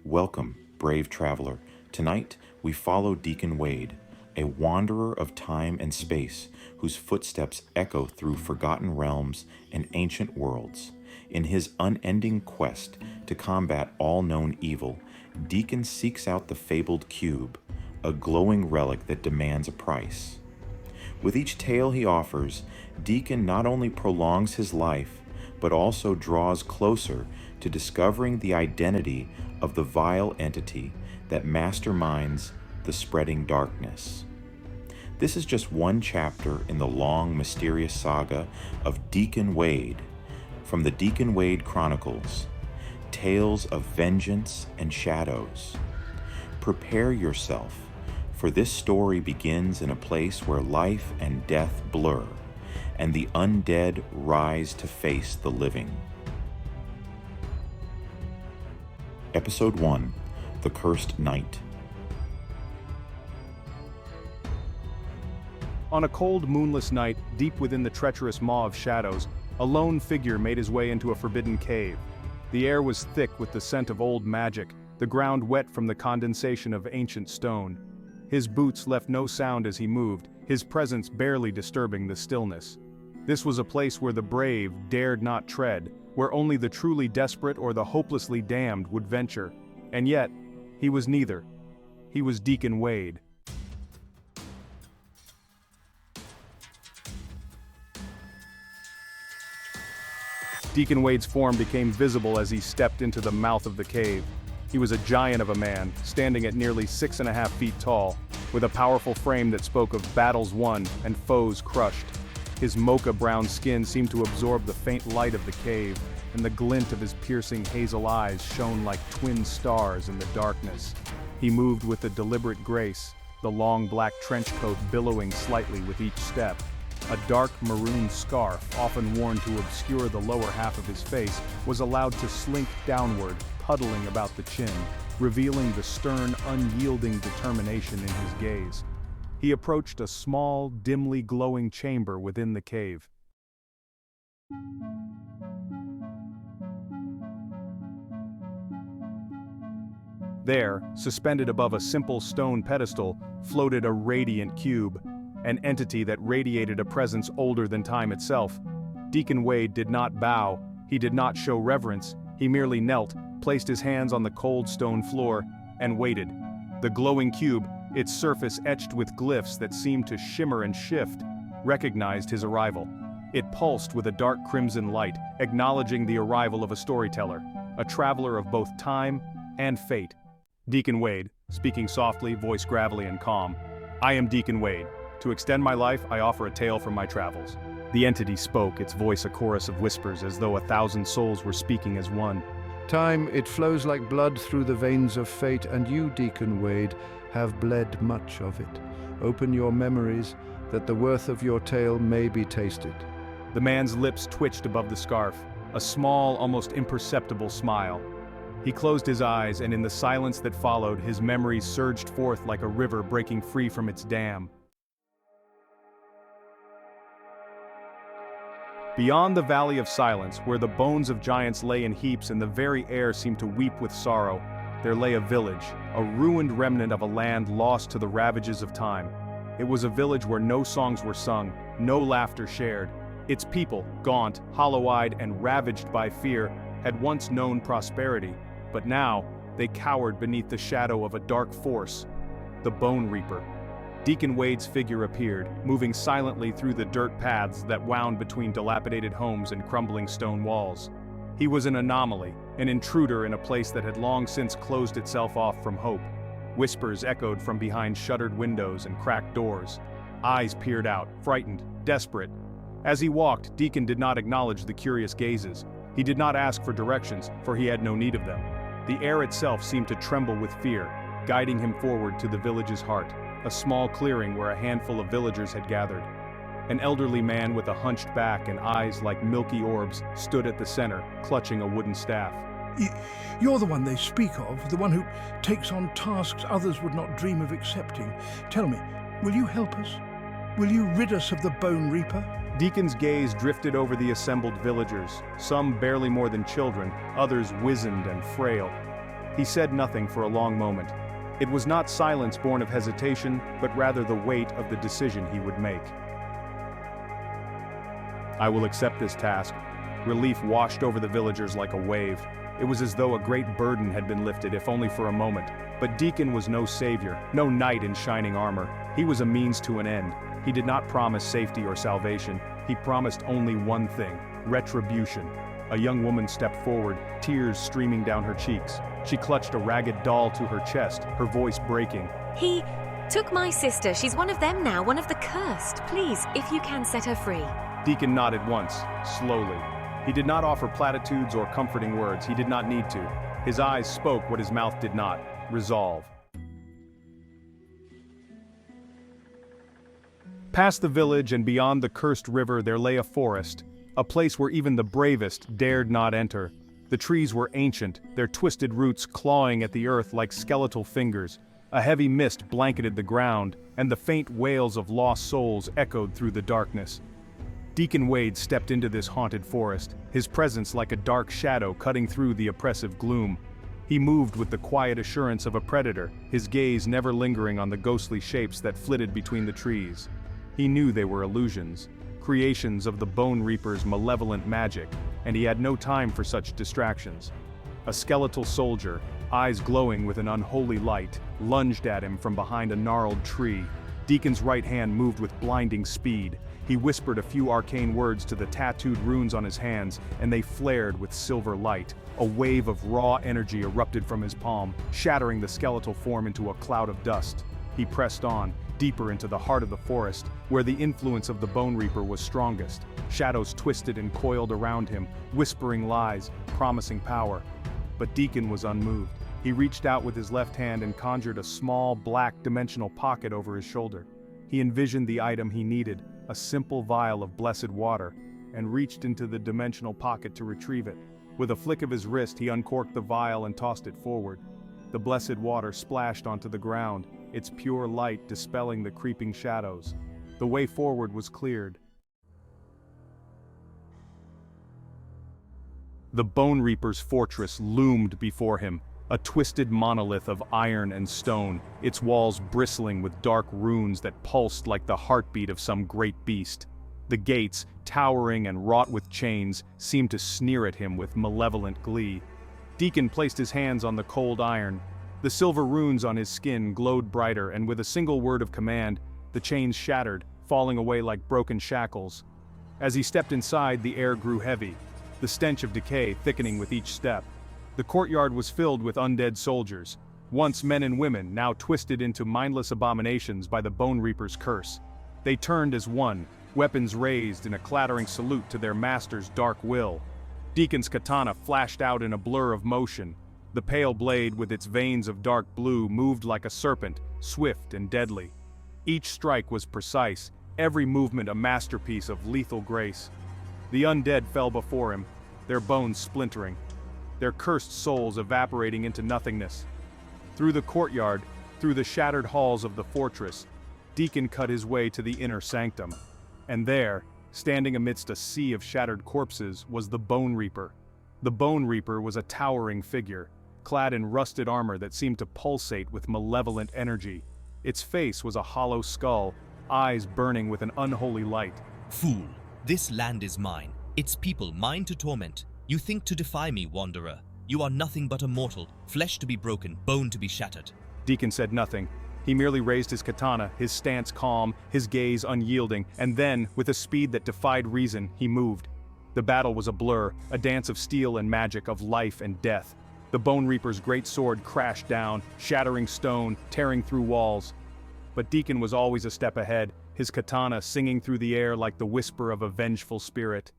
Welcome, brave traveler. Tonight, we follow Deacon Wade, a wanderer of time and space whose footsteps echo through forgotten realms and ancient worlds. In his unending quest to combat all known evil, Deacon seeks out the fabled cube, a glowing relic that demands a price. With each tale he offers, Deacon not only prolongs his life, but also draws closer to discovering the identity of the vile entity that masterminds the spreading darkness. This is just one chapter in the long, mysterious saga of Deacon Wade, from the Deacon Wade Chronicles, tales of vengeance and shadows. Prepare yourself, for this story begins in a place where life and death blur, and the undead rise to face the living. Episode 1, The Cursed Night. On a cold, moonless night, deep within the treacherous maw of shadows, a lone figure made his way into a forbidden cave. The air was thick with the scent of old magic, the ground wet from the condensation of ancient stone. His boots left no sound as he moved, his presence barely disturbing the stillness. This was a place where the brave dared not tread, where only the truly desperate or the hopelessly damned would venture. And yet, he was neither. He was Deacon Wade. Deacon Wade's form became visible as he stepped into the mouth of the cave. He was a giant of a man, standing at nearly 6.5 feet tall, with a powerful frame that spoke of battles won and foes crushed. His mocha-brown skin seemed to absorb the faint light of the cave, and the glint of his piercing hazel eyes shone like twin stars in the darkness. He moved with a deliberate grace, the long black trench coat billowing slightly with each step. A dark maroon scarf, often worn to obscure the lower half of his face, was allowed to slink downward, puddling about the chin, revealing the stern, unyielding determination in his gaze. He approached a small, dimly glowing chamber within the cave. There, suspended above a simple stone pedestal, floated a radiant cube, an entity that radiated a presence older than time itself. Deacon Wade did not bow, he did not show reverence, he merely knelt, placed his hands on the cold stone floor, and waited. The glowing cube, its surface etched with glyphs that seemed to shimmer and shift, recognized his arrival. It pulsed with a dark crimson light, acknowledging the arrival of a storyteller, a traveler of both time and fate. Deacon Wade, speaking softly, voice gravelly and calm. I am Deacon Wade. To extend my life, I offer a tale from my travels. The entity spoke, its voice a chorus of whispers as though 1,000 souls were speaking as one. Time, it flows like blood through the veins of fate, and you, Deacon Wade, have bled much of it. Open your memories, that the worth of your tale may be tasted. The man's lips twitched above the scarf, a small, almost imperceptible smile. He closed his eyes, and in the silence that followed, his memories surged forth like a river breaking free from its dam. Beyond the Valley of Silence, where the bones of giants lay in heaps and the very air seemed to weep with sorrow, there lay a village, a ruined remnant of a land lost to the ravages of time. It was a village where no songs were sung, no laughter shared. Its people, gaunt, hollow-eyed, and ravaged by fear, had once known prosperity, but now they cowered beneath the shadow of a dark force, the Bone Reaper. Deacon Wade's figure appeared, moving silently through the dirt paths that wound between dilapidated homes and crumbling stone walls. He was an anomaly, an intruder in a place that had long since closed itself off from hope. Whispers echoed from behind shuttered windows and cracked doors. Eyes peered out, frightened, desperate. As he walked, Deacon did not acknowledge the curious gazes. He did not ask for directions, for he had no need of them. The air itself seemed to tremble with fear, guiding him forward to the village's heart, a small clearing where a handful of villagers had gathered. An elderly man with a hunched back and eyes like milky orbs stood at the center, clutching a wooden staff. You're the one they speak of, the one who takes on tasks others would not dream of accepting. Tell me, will you help us? Will you rid us of the Bone Reaper? Deacon's gaze drifted over the assembled villagers, some barely more than children, others wizened and frail. He said nothing for a long moment. It was not silence born of hesitation, but rather the weight of the decision he would make. "I will accept this task." Relief washed over the villagers like a wave. It was as though a great burden had been lifted, if only for a moment. But Deacon was no savior, no knight in shining armor. He was a means to an end. He did not promise safety or salvation. He promised only one thing: retribution. A young woman stepped forward, tears streaming down her cheeks. She clutched a ragged doll to her chest, her voice breaking. "He took my sister. She's one of them now, one of the cursed. Please, if you can, set her free." Deacon nodded once, slowly. He did not offer platitudes or comforting words. He did not need to. His eyes spoke what his mouth did not: resolve. Past the village and beyond the cursed river there lay a forest, a place where even the bravest dared not enter. The trees were ancient, their twisted roots clawing at the earth like skeletal fingers. A heavy mist blanketed the ground, and the faint wails of lost souls echoed through the darkness. Deacon Wade stepped into this haunted forest, his presence like a dark shadow cutting through the oppressive gloom. He moved with the quiet assurance of a predator, his gaze never lingering on the ghostly shapes that flitted between the trees. He knew they were illusions, creations of the Bone Reaper's malevolent magic, and he had no time for such distractions. A skeletal soldier, eyes glowing with an unholy light, lunged at him from behind a gnarled tree. Deacon's right hand moved with blinding speed. He whispered a few arcane words to the tattooed runes on his hands, and they flared with silver light. A wave of raw energy erupted from his palm, shattering the skeletal form into a cloud of dust. He pressed on, deeper into the heart of the forest, where the influence of the Bone Reaper was strongest. Shadows twisted and coiled around him, whispering lies, promising power. But Deacon was unmoved. He reached out with his left hand and conjured a small, black, dimensional pocket over his shoulder. He envisioned the item he needed, a simple vial of blessed water, and reached into the dimensional pocket to retrieve it. With a flick of his wrist, he uncorked the vial and tossed it forward. The blessed water splashed onto the ground, its pure light dispelling the creeping shadows. The way forward was cleared. The Bone Reaper's fortress loomed before him, a twisted monolith of iron and stone, its walls bristling with dark runes that pulsed like the heartbeat of some great beast. The gates, towering and wrought with chains, seemed to sneer at him with malevolent glee. Deacon placed his hands on the cold iron. The silver runes on his skin glowed brighter, and with a single word of command, the chains shattered, falling away like broken shackles. As he stepped inside, the air grew heavy, the stench of decay thickening with each step. The courtyard was filled with undead soldiers, once men and women, now twisted into mindless abominations by the Bone Reaper's curse. They turned as one, weapons raised in a clattering salute to their master's dark will. Deacon's katana flashed out in a blur of motion. The pale blade with its veins of dark blue moved like a serpent, swift and deadly. Each strike was precise, every movement a masterpiece of lethal grace. The undead fell before him, their bones splintering, their cursed souls evaporating into nothingness. Through the courtyard, through the shattered halls of the fortress, Deacon cut his way to the inner sanctum. And there, standing amidst a sea of shattered corpses, was the Bone Reaper. The Bone Reaper was a towering figure, clad in rusted armor that seemed to pulsate with malevolent energy. Its face was a hollow skull, eyes burning with an unholy light. "Fool, this land is mine, its people mine to torment. You think to defy me, wanderer. You are nothing but a mortal, flesh to be broken, bone to be shattered." Deacon said nothing. He merely raised his katana, his stance calm, his gaze unyielding, and then, with a speed that defied reason, he moved. The battle was a blur, a dance of steel and magic, of life and death. The Bone Reaper's great sword crashed down, shattering stone, tearing through walls. But Deacon was always a step ahead, his katana singing through the air like the whisper of a vengeful spirit.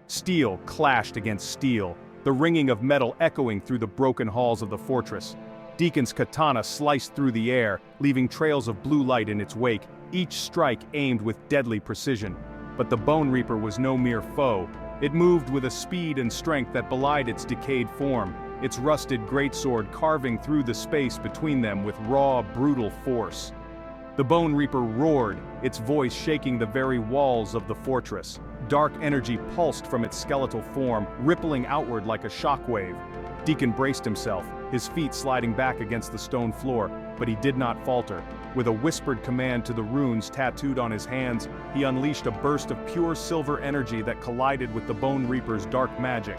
Steel clashed against steel, the ringing of metal echoing through the broken halls of the fortress. Deacon's katana sliced through the air, leaving trails of blue light in its wake, each strike aimed with deadly precision. But the Bone Reaper was no mere foe. It moved with a speed and strength that belied its decayed form, its rusted greatsword carving through the space between them with raw, brutal force. The Bone Reaper roared, its voice shaking the very walls of the fortress. Dark energy pulsed from its skeletal form, rippling outward like a shockwave. Deacon braced himself, his feet sliding back against the stone floor, but he did not falter. With a whispered command to the runes tattooed on his hands, he unleashed a burst of pure silver energy that collided with the Bone Reaper's dark magic.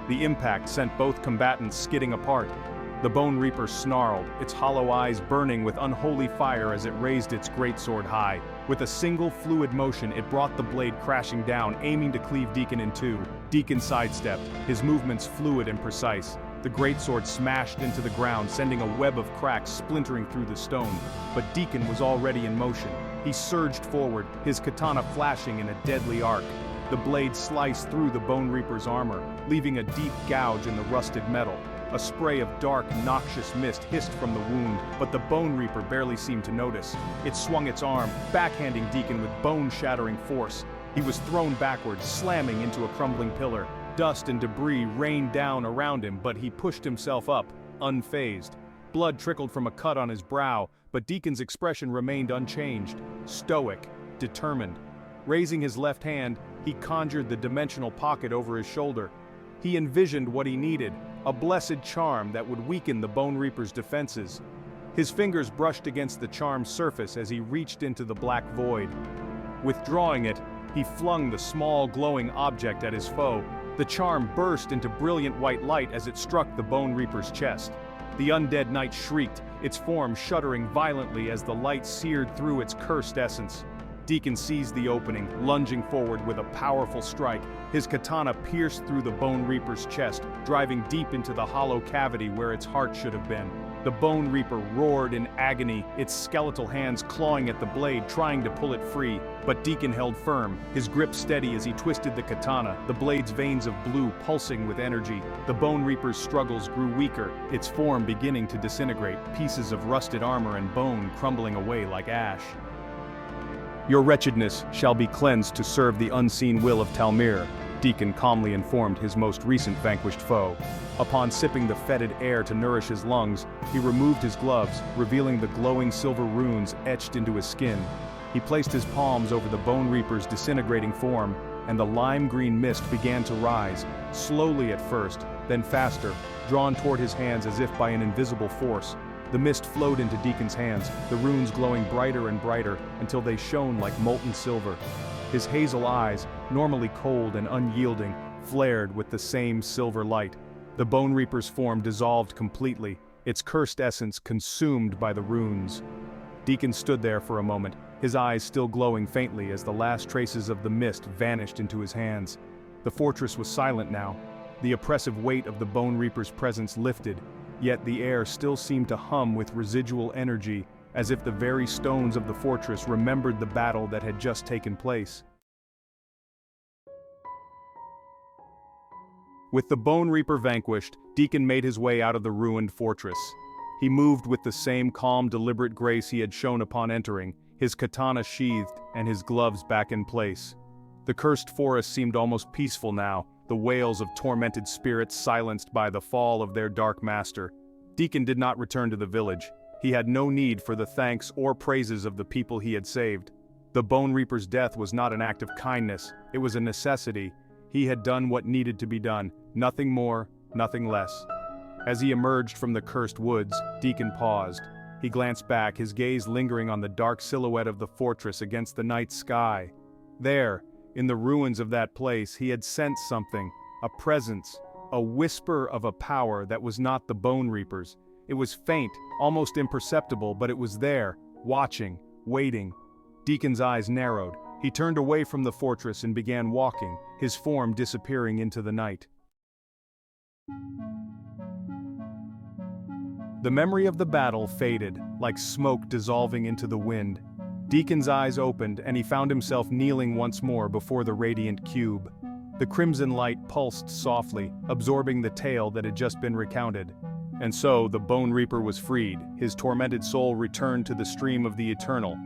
The impact sent both combatants skidding apart. The Bone Reaper snarled, its hollow eyes burning with unholy fire as it raised its greatsword high. With a single fluid motion, it brought the blade crashing down, aiming to cleave Deacon in two. Deacon sidestepped, his movements fluid and precise. The greatsword smashed into the ground, sending a web of cracks splintering through the stone. But Deacon was already in motion. He surged forward, his katana flashing in a deadly arc. The blade sliced through the Bone Reaper's armor, leaving a deep gouge in the rusted metal. A spray of dark, noxious mist hissed from the wound, but the Bone Reaper barely seemed to notice. It swung its arm, backhanding Deacon with bone-shattering force. He was thrown backwards, slamming into a crumbling pillar. Dust and debris rained down around him, but he pushed himself up, unfazed. Blood trickled from a cut on his brow, but Deacon's expression remained unchanged, stoic, determined. Raising his left hand, he conjured the dimensional pocket over his shoulder. He envisioned what he needed, a blessed charm that would weaken the Bone Reaper's defenses. His fingers brushed against the charm's surface as he reached into the black void. Withdrawing it, he flung the small glowing object at his foe. The charm burst into brilliant white light as it struck the Bone Reaper's chest. The undead knight shrieked, its form shuddering violently as the light seared through its cursed essence. Deacon seized the opening, lunging forward with a powerful strike. His katana pierced through the Bone Reaper's chest, driving deep into the hollow cavity where its heart should have been. The Bone Reaper roared in agony, its skeletal hands clawing at the blade, trying to pull it free. But Deacon held firm, his grip steady as he twisted the katana, the blade's veins of blue pulsing with energy. The Bone Reaper's struggles grew weaker, its form beginning to disintegrate, pieces of rusted armor and bone crumbling away like ash. "Your wretchedness shall be cleansed to serve the unseen will of Talmir," Deacon calmly informed his most recent vanquished foe. Upon sipping the fetid air to nourish his lungs, he removed his gloves, revealing the glowing silver runes etched into his skin. He placed his palms over the Bone Reaper's disintegrating form, and the lime-green mist began to rise, slowly at first, then faster, drawn toward his hands as if by an invisible force. The mist flowed into Deacon's hands, the runes glowing brighter and brighter until they shone like molten silver. His hazel eyes, normally cold and unyielding, flared with the same silver light. The Bone Reaper's form dissolved completely, its cursed essence consumed by the runes. Deacon stood there for a moment, his eyes still glowing faintly as the last traces of the mist vanished into his hands. The fortress was silent now. The oppressive weight of the Bone Reaper's presence lifted, yet the air still seemed to hum with residual energy, as if the very stones of the fortress remembered the battle that had just taken place. With the Bone Reaper vanquished, Deacon made his way out of the ruined fortress. He moved with the same calm, deliberate grace he had shown upon entering, his katana sheathed and his gloves back in place. The cursed forest seemed almost peaceful now, the wails of tormented spirits silenced by the fall of their dark master. Deacon did not return to the village. He had no need for the thanks or praises of the people he had saved. The Bone Reaper's death was not an act of kindness, it was a necessity. He had done what needed to be done, nothing more, nothing less. As he emerged from the cursed woods, Deacon paused. He glanced back, his gaze lingering on the dark silhouette of the fortress against the night sky. There, in the ruins of that place, he had sensed something, a presence, a whisper of a power that was not the Bone Reaper's. It was faint, almost imperceptible, but it was there, watching, waiting. Deacon's eyes narrowed. He turned away from the fortress and began walking, his form disappearing into the night. The memory of the battle faded, like smoke dissolving into the wind. Deacon's eyes opened, and he found himself kneeling once more before the radiant cube. The crimson light pulsed softly, absorbing the tale that had just been recounted. And so the Bone Reaper was freed, his tormented soul returned to the stream of the eternal.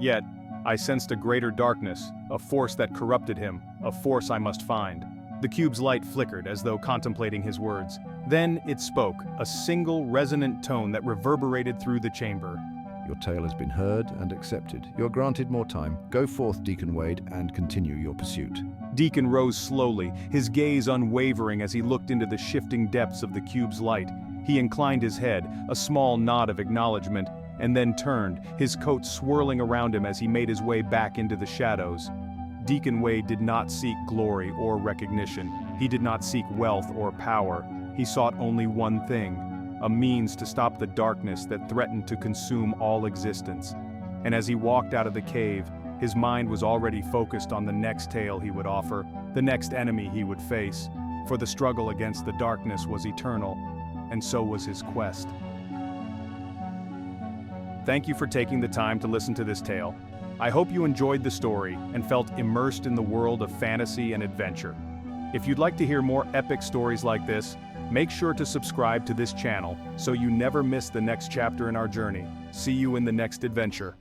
Yet, I sensed a greater darkness, a force that corrupted him, a force I must find. The cube's light flickered as though contemplating his words. Then it spoke, a single resonant tone that reverberated through the chamber. Your tale has been heard and accepted. You're granted more time. Go forth, Deacon Wade, and continue your pursuit. Deacon rose slowly, his gaze unwavering as he looked into the shifting depths of the cube's light. He inclined his head, a small nod of acknowledgement, and then turned, his coat swirling around him as he made his way back into the shadows. Deacon Wade did not seek glory or recognition. He did not seek wealth or power. He sought only one thing, a means to stop the darkness that threatened to consume all existence. And as he walked out of the cave, his mind was already focused on the next tale he would offer, the next enemy he would face, for the struggle against the darkness was eternal, and so was his quest. Thank you for taking the time to listen to this tale. I hope you enjoyed the story and felt immersed in the world of fantasy and adventure. If you'd like to hear more epic stories like this, make sure to subscribe to this channel so you never miss the next chapter in our journey. See you in the next adventure.